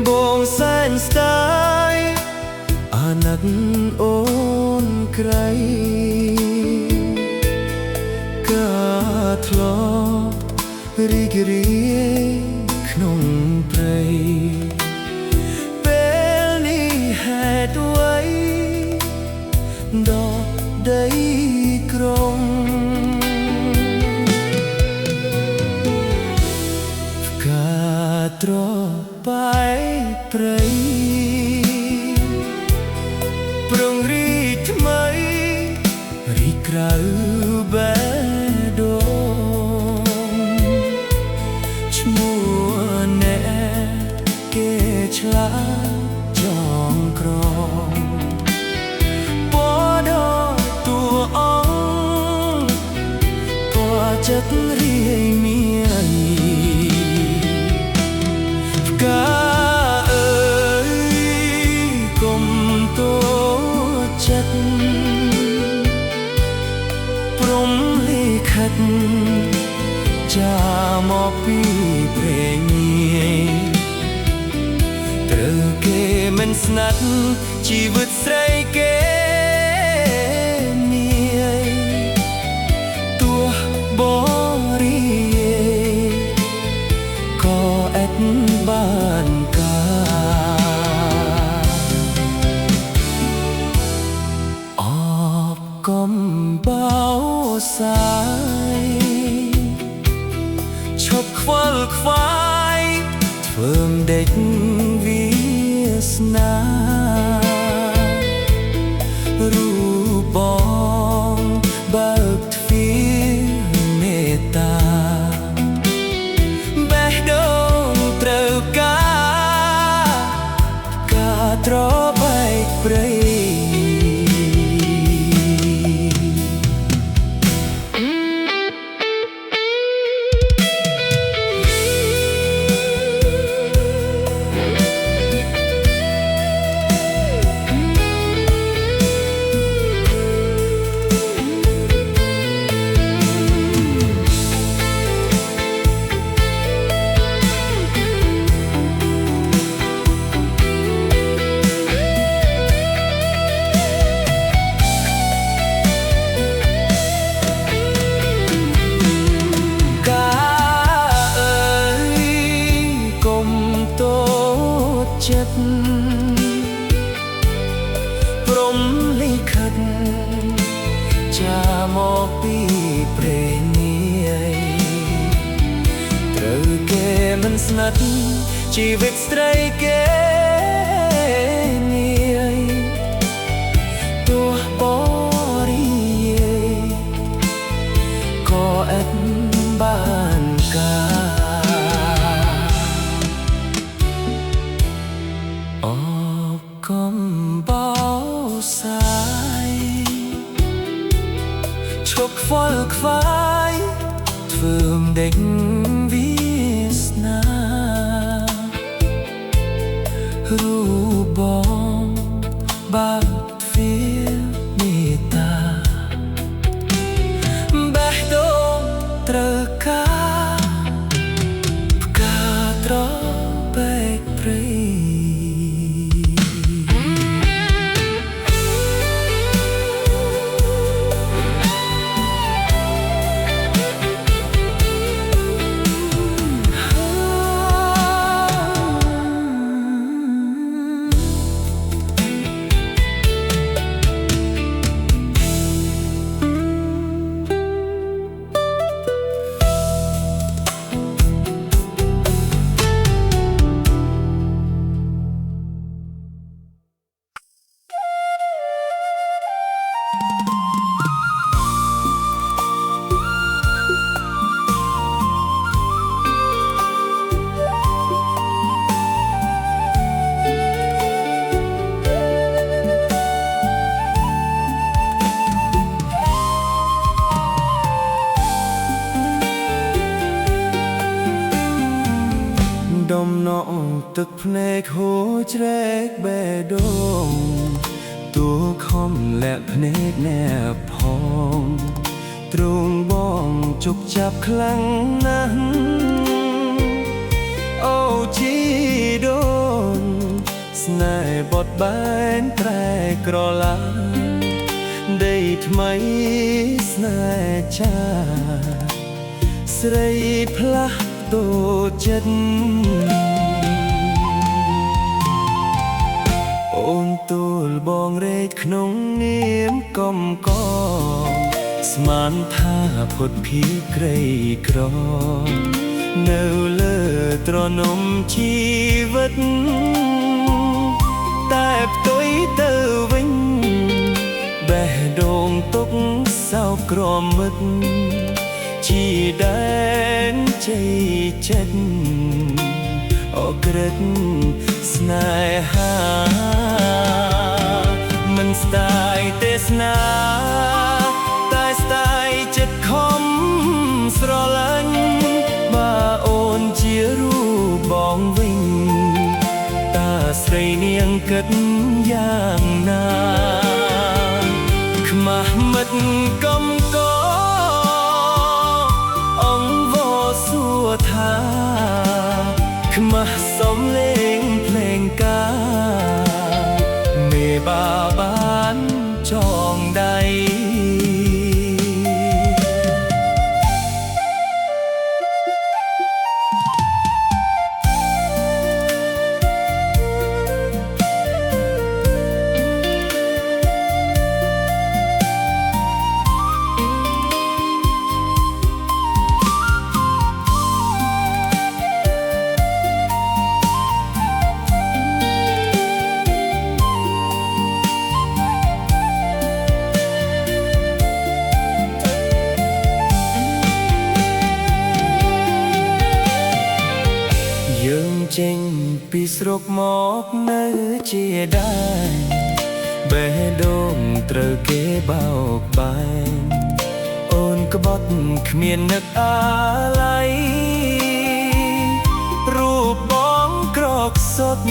បងសែនស្ដាយអាណិតអូនក្រៃកាធ្លាប់រីករាយក្នុងព្រៃពេលនេះហេតុអ្វីដកដីក្រុងផ្កាត្របាយព្រៃប្រងរីកថ្មីរីកក្រៅបេះដូងឈ្មោះអ្នកគេឆ្លាតចងក្រងពណ៌ដល់តួអង្គពណ៌ចិត្តរាយមានផ្កាអើយកុំតូចចិត្តព្រំលិខិតចាមកពីព្រេងងាយត្រូវគេមិនស្និទ្ធជីវិតស្រីគេនាយទោះបរិយាយក៏អត់បានការអបកំបោសាយឈប់ខ្វល់ខ្វាយធ្វើមដេចវាសនារូបបងបើកទ្វារមេត្តាបេះដូងត្រូវការត្របែកព្រៃព្រំលិខិតចាមកពីព្រេងនាយត្រូវគេមិនស្និទ្ធជីវិតស្ត្រីគេនាយទោះបរិយាយក៏អត់បានការអបកំបោសាយឈប់ខ្វល់ខ្វាយធ្វើមដេចវាសនារូបបងបើកទ្វារមេត្តាបេះដូងត្រូវការផ្កាត្របែកព្រៃដំណក់ទឹកភ្នែកហូរជ្រែកបេះដូងទួខំលាក់ភ្នែកណែបផងទ្រង់បងជប់ចាប់ខ្លាំងណាស់អូជីដូ បត់បែនត្រែក្រឡាដីថ្មីស្នេហ៍ចាស្រីផ្លាស់តូចិត្តអូនទូលបងរែកក្នុងនាមកកស្មានថាផុតភីក្រីក្រនៅលើត្រនំជីវិតតែផ្ទុយទៅវិញបេះដូងទុកសោកក្រមិតជាដែនជ័យចិត្តអក្រិតស្នេហាមិនស្ដាយទេសនាតែស្ដាយចិត្តខំស្រឡាញ់បើអូនជារូបបងវិញតាស្រីនាងគិតយ៉ាងណាខ្មាស់មិត្តកំកអង្វរសួរថាខ្មាស់សំលេងភ្លេងការមេបាបានចងដៃយើងចេញពីស្រុកមកនៅជាដែរបេះដូងត្រូវគេបោកបែនអូនក្បត់គ្មាននឹកអាឡ័យរូបបងក្រកសុទ្ធ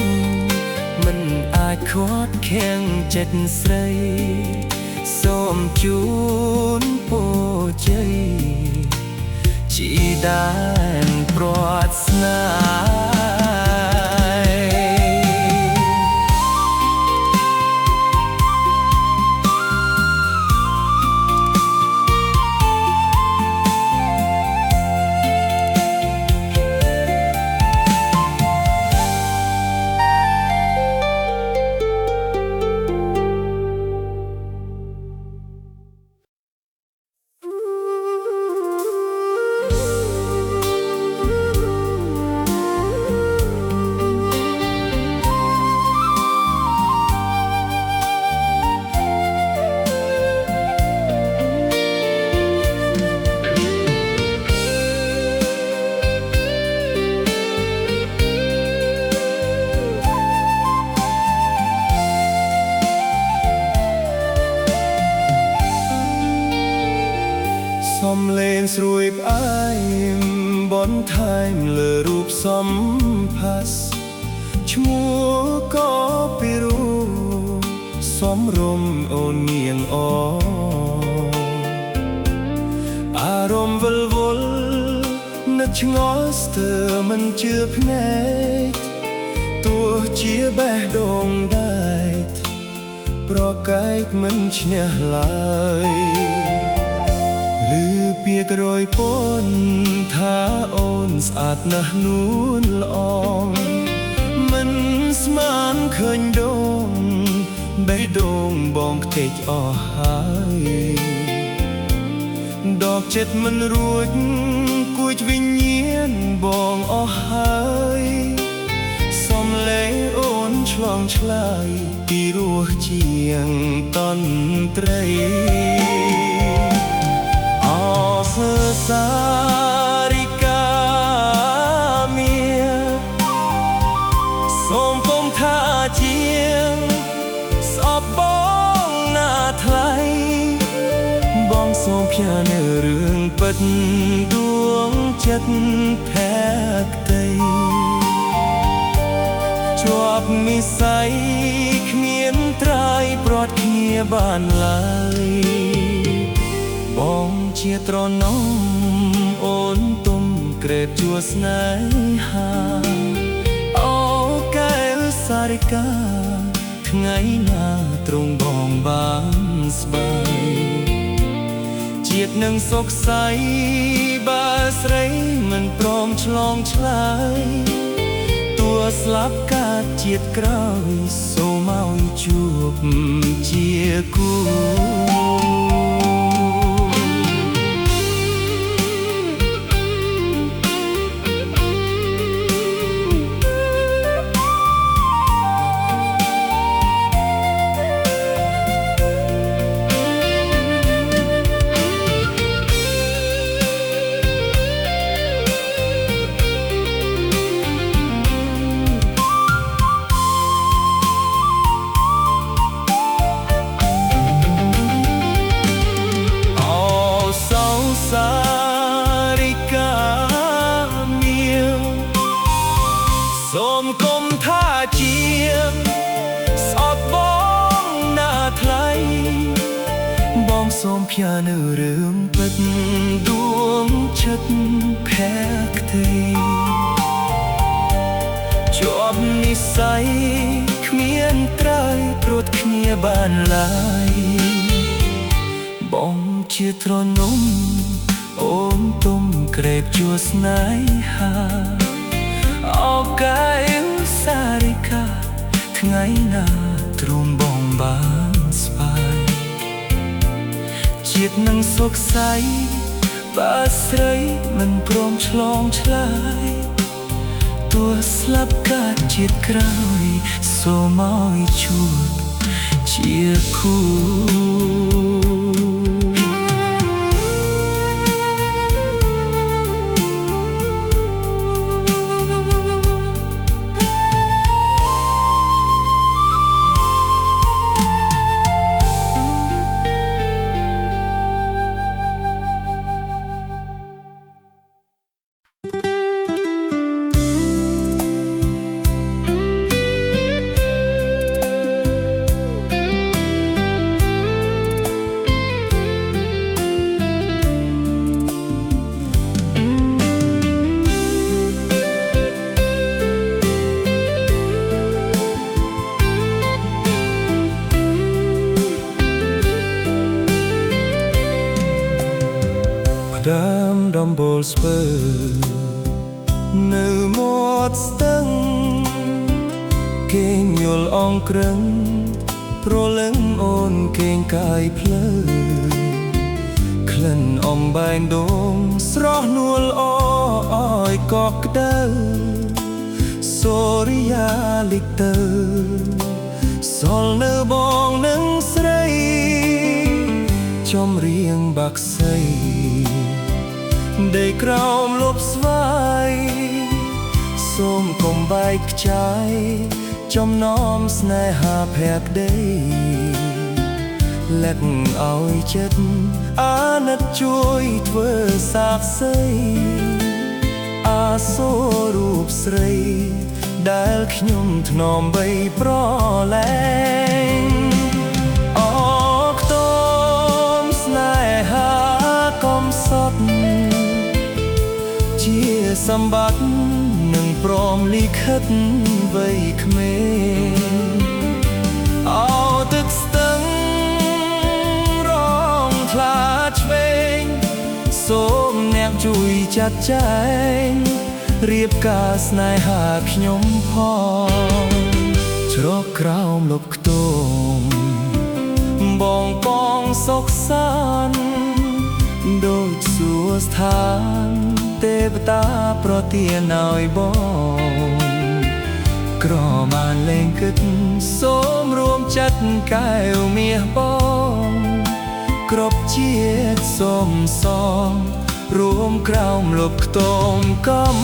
មិនអាចខាត់ខាំងចិត្តស្រីសូមជូនពរជ័យជីដែនប្រាថ្នាសំលេងស្រួយផ្អែមបនថែមលើរូបសំផាសឈ្មោះក៏ពីរូបសំរុំអូននាងអអារម្មណ៍វិលវល់នឹកឆ្ងល់ស្ទើរមិនជឿភ្នែកទោះជាបេះដូងដែរប្រកែកមិនឈ្នះឡើយឮពាក្យក្រោយពន់ថាអូនស្អាតណាស់នួនល្អមិនស្មានឃើញដងបេះដូងបងខ្ទេចអស់ហើយដកចិត្តមិនរួចគួចវិញ្ញាណបងអស់ហើយសំលេងអូនឆ្លងឆ្លើយពីរសជាងតន្ត្រីសារិកាមាសូមពុំថាជាងស្អប់បងណាថ្លៃបងសូមផ្ញើនៅរឿងពិតដួងចិត្តភក្តីជាប់និស្ស័យគ្មានត្រើយព្រាត់គ្នាបានឡើយបងជាត្រនំអូនទុំក្រេបជួស្នេហាអូកែវសារិកា ថ្ងៃណាទ្រង់បងបានស្បែកជាតិនឹងសុខស័យបើស្រីមិនព្រមឆ្លងឆ្លើយតួស្លាប់កាត់ជាតិក្រោយសូមឲ្យជួបជាគូសូមកុំថាជាស្អប់បងណាថ្លៃបងសូមផ្ញើនៅរឿងពិតដួងចិត្តភក្តីជាប់និស្ស័យគ្មានត្រើយព្រួតគ្នាបានឡើយបងជាទ្រនំអូនទុំក្រេបជួស្នេហាអោកាយសារិកាថ្ងៃណាទ្រង់បងបានស្បែកជាតិនឹងសុខស័យបើស្រីមិនព្រមឆ្លងឆ្លើយតួស្លាប់កាត់ជាតិក្រោយសូមឲ្យជួបជាគូដើមដំបូលស្ពើនៅមាត់ស្ទឹងគេងយល់អងក្រឹងព្រលឹងអូនគេងកាយភ្លើក្លិនអំបែងដូងស្រស់នួលអឲ្យកកក្ដៅសូរិយាលិចទៅសល់នៅបងនឹងស្រីចំរៀងបាក់សីដីក្រោមលប់ស្វាយសូមកុំបែកខ្ចាយចំណោមស្នេហាភក្តីលែកឲ្យចិត្តអាណិតជួយធ្វើសាក្សីអាសូររូបស្រីដែលខ្ញុំធ្នមបីប្រលែងអរខ្ទមស្នេហាកំសត់ជាសម្បត្តិនឹងព្រមលិខិតវ័យក្មេងអោទឹកស្ទឹងរងថ្លាឆ្វេងសូមអ្នកជួយចាត់ចែងរៀបការស្នេហាខ្ញុំផងជ្រកក្រោមលប់ខ្ទមបងកងសុខសាន្តដូចសួស្ថានទេវតាប្រទានឲ្យបងក្របានលែងគិតសូមរួមចិត្តកែវមាសបងគ្រប់ជាតិសូមសងរួមក្រោមលប់ខ្ទមកំ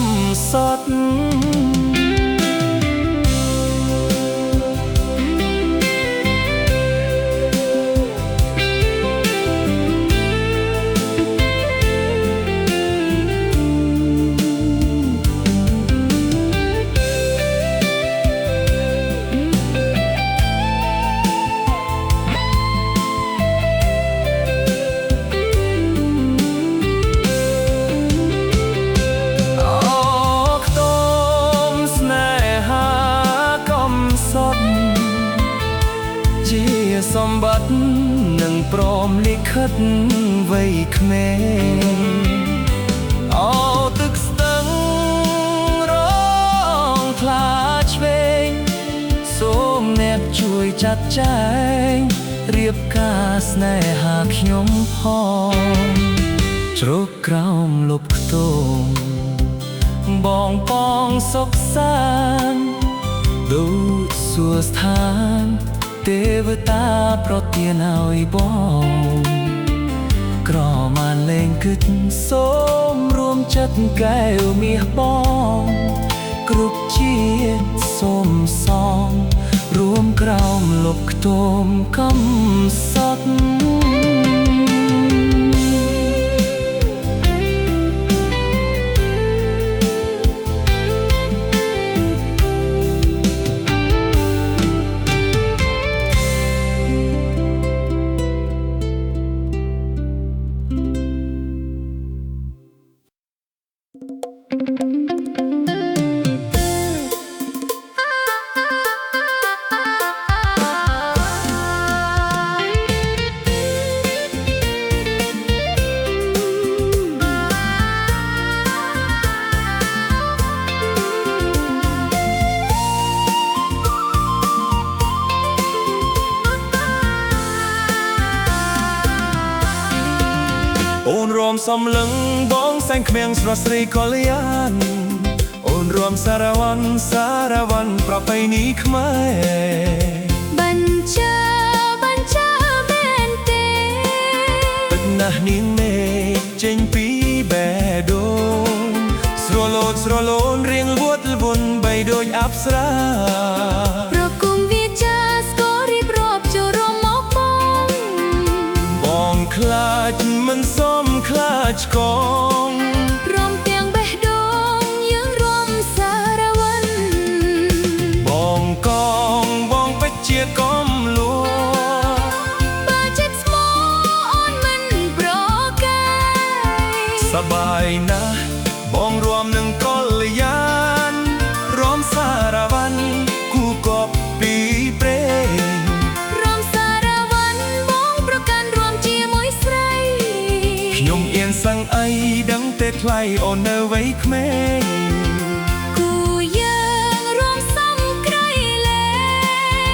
សត់ ស្ សម្បត្តិនឹងព្រមលិខិតវ័យក្មេងអោទឹកស្ទឹងរងថ្លាឆ្វេងសូមអ្នកជួយចាត់ចែងរៀបការស្នេហាខ្ញុំផងជ្រកក្រោមលប់ខ្ទមបងបងសុខសាន្តដូចសួស្ថានទេវតាប្រទានឲ្យបងក្រមានលេងគិតសូមរួមចិត្តកែវមាសបងគ្រប់ជាតិសូមសងរួមក្រោមលប់ខ្ទមកំសត់អូនរួមសំឡឹងបងសែងក្មៀងស្រស់ស្រីកល្យានអូនរួមសារវ័នប្រពៃណីខ្មែរបញ្ជាមែនទេពិតណាស់នាងមេចេញពីបេះដូងស្រលូនរៀងវត់វន់បីដូចអប្សរាប្រគុំវាចាស្គាល់រៀបរាប់ចូលរួមមកបងខ្លាចមិនសមខ្លាចកងព្រមទាំងបេះដូងយើងរួមសារវ័នបងកងបងពេជ្ជាកំលួបើចិត្តស្មោអូនមិនប្រកែកសបាយណាស់បងរួមនឹងកល្យានរួមសារវ័នគូកប់ពីព្រេងរួមសារវ័នបងប្រកាន់រួមជាមួយស្រីខ្ញុំអៀនសឹងអីដឹងតែថ្លៃអូននៅវ័យក្មេងគូយើងរួមសំក្រៃលែ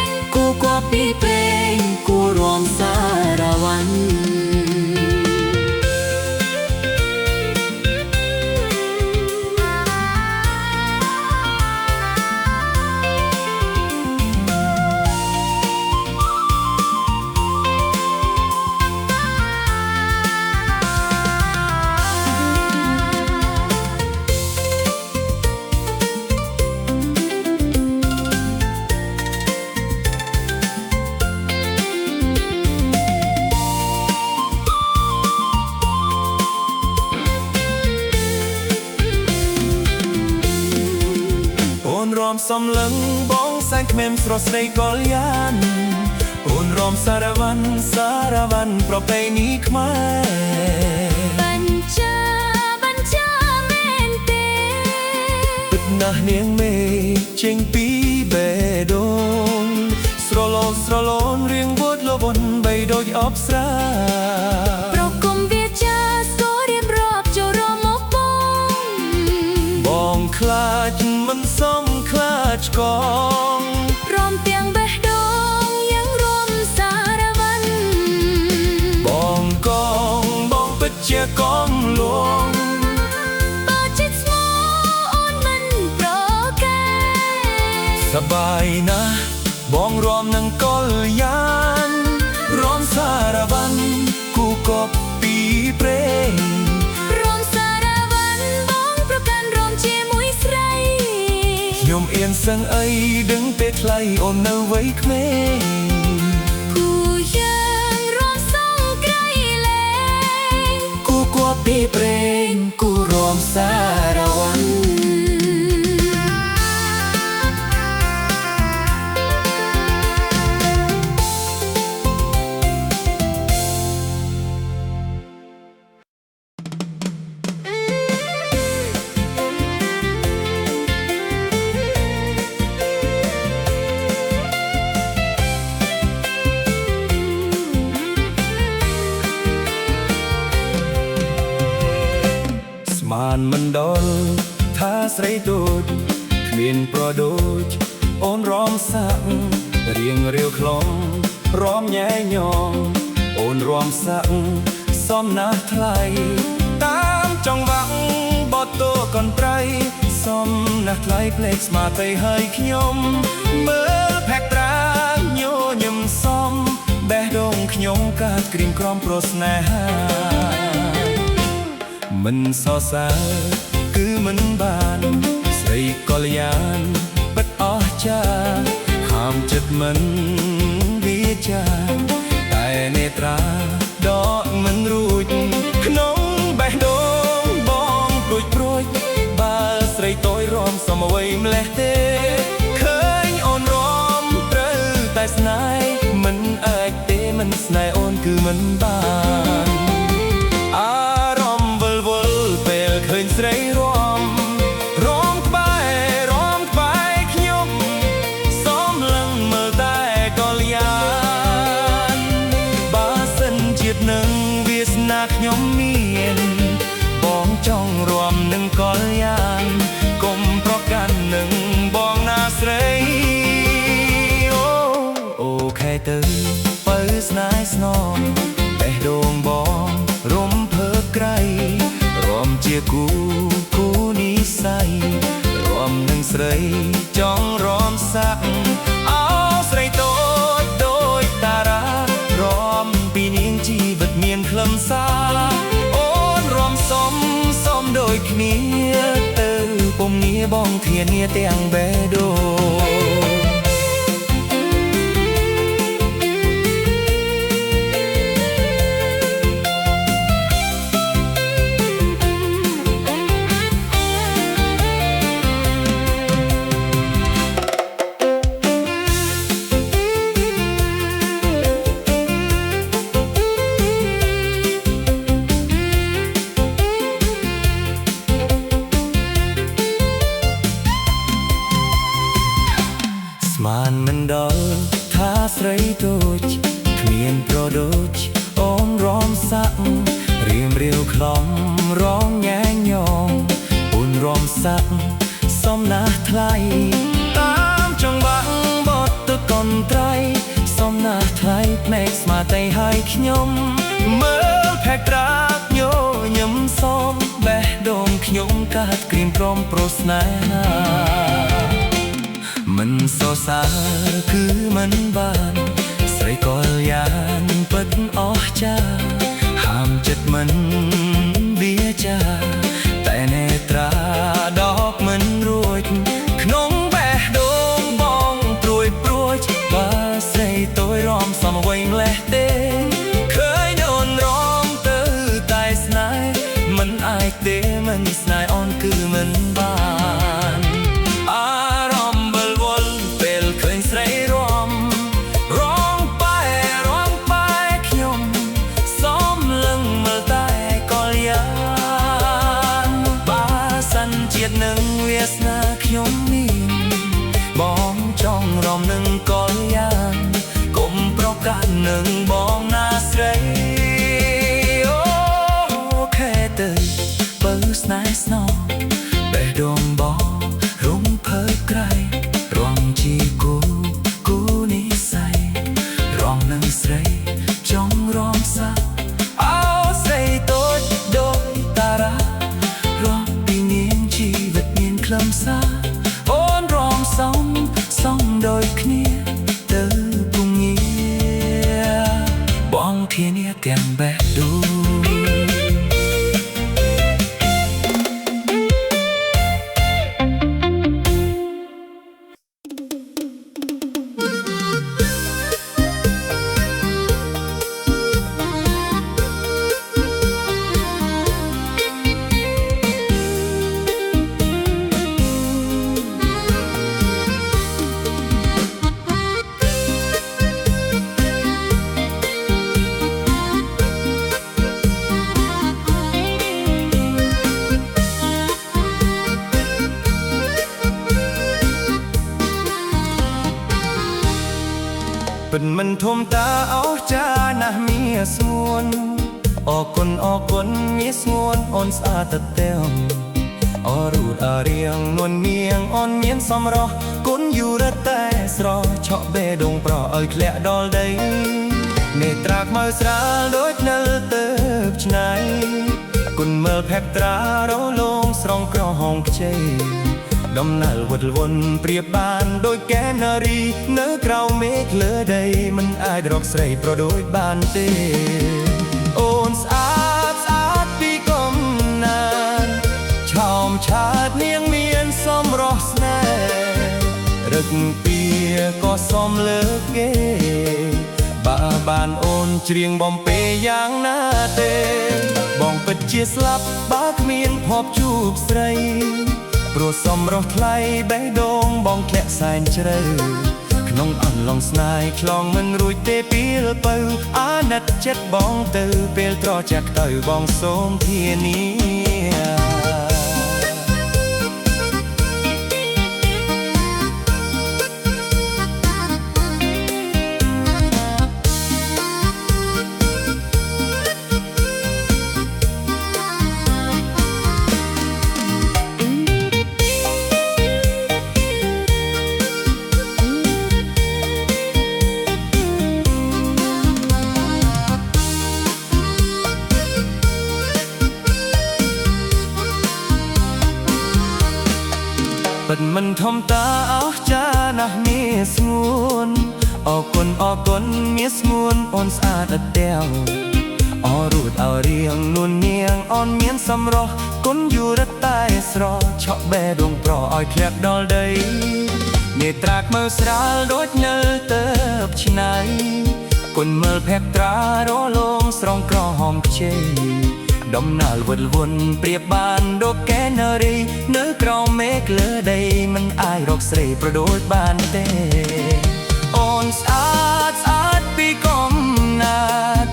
ងគូកប់ពីព្រេងគូរួមសារវ័នរួមសំឡឹងបងសែងក្មេងស្រស់ស្រីកល្យានអូនរួមសារវ័នប្រពៃណីខ្មែរបញ្ជាមែនទេពិតណាស់នាងមេចេញពីបេះដូងស្រលូនរៀងវត់លវន់បីដូចអប្សរាប្រគុំវាចាស្គាល់រៀបរាប់ចូលរួមមកបងខ្លាចមិនសមខ្លាចកងព្រមទាំងបេះដូងយើងរួមសារវ័នបងកងបងពិតជាកំលួងបើចិត្តស្មោអូនមិនប្រកែកសបាយណាស់បងរួមនឹងកល្យានរួមសារវ័នគូកប់ពីព្រេងរួមសារវ័នបងប្រកាន់រួមជាមួយស្រីខ្ញុំអៀនសឹងអីដឹងតែថ្លៃអូននៅវ័យក្មេងគូយើងរួមសងក្រៃលែងគូកប់ពីព្រេងគូរួមសារវ័ន នមិនដល់ថាស្រីទូចគ្មានប្រដូចអូនរំសាក់រៀងរាវខ្លងរំញ៉ែញងអូនរំសាក់សំណាស់ថ្លៃតាមចង្វាក់បទតកន្ត្រៃសំណាស់ថ្លៃភ្លេចស្មាទៅហើយខ្ញុំមើលផែកត្រាញញឹមសំបេះដូងខ្ញុំកាត់ក្រៀមក្រំប្រស្នេហាមិនសរសើរគឺមិនបានស្រីកល្យានពិតអស្ចារ្យហាមចិត្តមិនវាចាតែនេត្រាដកមិនរួចក្នុងបេះដូងបងព្រួចព្រួចបើស្រីតូចរំសំអ្វីម្លេះទេឃើញអូនរំត្រូវតែស្នេហ៍មិនអាចទេមិនស្នេហ៍អូនគឺមិនបានអារម្មណ៍វិលវល់ពេលឃើញស្រីរំក្បែរខ្ញុំសំឡឹងមើលតែកល្យានបើសិនជាតិនឹងវាសនាខ្ញុំមានបងចង់រួមនឹងកល្យានកុំប្រកាន់នឹងបងណាស្រីអូខេទៅបើស្នេហ៍ស្នងបេះដូងបងរំភើបក្រៃរួមជាគូនិស័យរួមនឹងស្រីចង់រំសាក់អោស្រីតូចដូចតារារំពីនាងជីវិតមានខ្លឹមសារអូនរំសំដូចគ្នាទៅពុំងារបងធានាទាំងបេះដូងស្មានមិនដល់ថាស្រីទូចគ្មានប្រដូចអូនរំសាក់រៀមរាវខ្លំរងញ៉ែញងអូនរំសាក់សំណាស់ថ្លៃតាមចង្វាក់បទតកន្ត្រៃសំណាស់ថ្លៃភ្នែកស្មាទៅហើយខ្ញុំមើលផែកត្រាញញឹមសំបេះដូងខ្ញុំកាត់ក្រៀមក្រំប្រស្នេហាមិនសរសើរគឺមិនបានស្រីកល្យានពិតអស្ចារ្យហាមចិត្តមិនវាចាតែនេត្រាដកមិនរួចក្នុងបេះដូងបងព្រួចបើស្រីតូចរំសំអ្វីម្លេះទេឃើញអូនរំទៅតែស្នេហ៍មិនអាចទេមិនស្នេហ៍អូនគឺមិនបាននឹងវាសនាខ្ញុំមានបងចង់រំនឹងកល្យានកុំប្រកាន់នឹងបងណាស្រីអូខេទៅបើស្នេហ៍ស្នងបេះដូងបងរំភើបក្រៃរងជាគូនិស័យរងនឹងស្រីចង់រំសាក់អោស្រីតូចដូចតារាខ្លឹមសារអូនរំសំដូចគ្នាទៅពុំងារបងធានាទាំងបេះដូងពិតមិនធំតាអស្ចារ្យណាស់មាសស្ងួនអរគុណមាសស្ងួនអូនស្អាតតែ អរូតអរៀងនួននាងអនមានសំរោះគុណយូរតែស្រស់ឆក់បេះដូងប្រឲ្យធ្លាក់ដល់ដីនេត្រាខ្មៅស្រាលដូចនៅទៅឆ្នៃគុណមើលផែបត្រារលងស្រងក្រហមខ្ចីដំណើរវត់វន់ប្រៀបបានដូចកែនារីនៅក្រៅមេឃលើដីមិនអាចរកស្រីប្រដូចបានទេអូនស្អាតស្អាតពីកំណានឆោមឆាតនាងមានសំរោះស្នេហ៍រឹកពីក៏សមលើកគេបើបានអូនច្រៀងបំពេយ៉ាងណាទេបងពិតជាស្លាប់បើគ្មានភពជួបស្រីព្រោះសំរោះថ្លៃបេះដូងបងធ្លាក់សែនជ្រៅក្នុងអន្លង់ស្នេហ៍ឆ្លងមិនរួចទេពេលបើអាណិតចិត្តបងទៅពេលត្រជាក់ទៅបងសូមធានាពិតមិនធំតាអស់ចាណាស់មានស្ងួនអរគុណមានស្ងួនអូនស្អាតឥតទាំងអរូតអរៀងនួននាងអូនមានសម្រស់គុណយូរតែស្រស់ឆក់បេះដូងប្រឲ្យធ្លាក់ដល់ដីនេត្រាខ្មៅស្រាលដូចនៅទៅឆ្នៃគុណមើលផែបត្រារលងស្រងក្រហមខ្ចីដំណើរវត់វន់ប្រៀបបានដូចកែនារីនៅក្រោមមេឃលើដីមិនអាចរកស្រីប្រដូចបានទេអូនស្អាតស្អាតពីកំណាត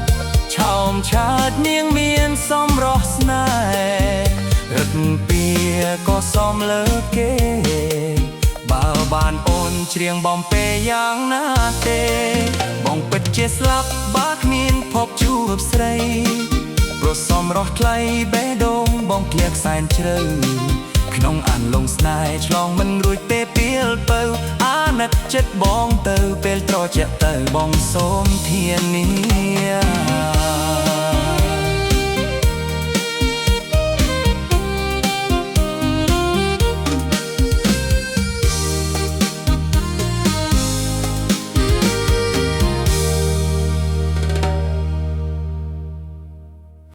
ឆោមឆាតនាងមានសំរោះស្នេហ៍រឹកពីក៏សមលើគេបើបានអូនច្រៀងបំពេយ៉ាងណាទេបងពិតជាស្លាប់បើគ្មានភពជួបស្រីព្រោះសំរោះថ្លៃបេះដូងបងធ្លាក់សែនជ្រៅក្នុងអានលងស្នេហ៍ឆ្លងមិនរួចទេពេលបើអាណិតចិត្តបងទៅពេលត្រជាក់ទៅបងសូមធានា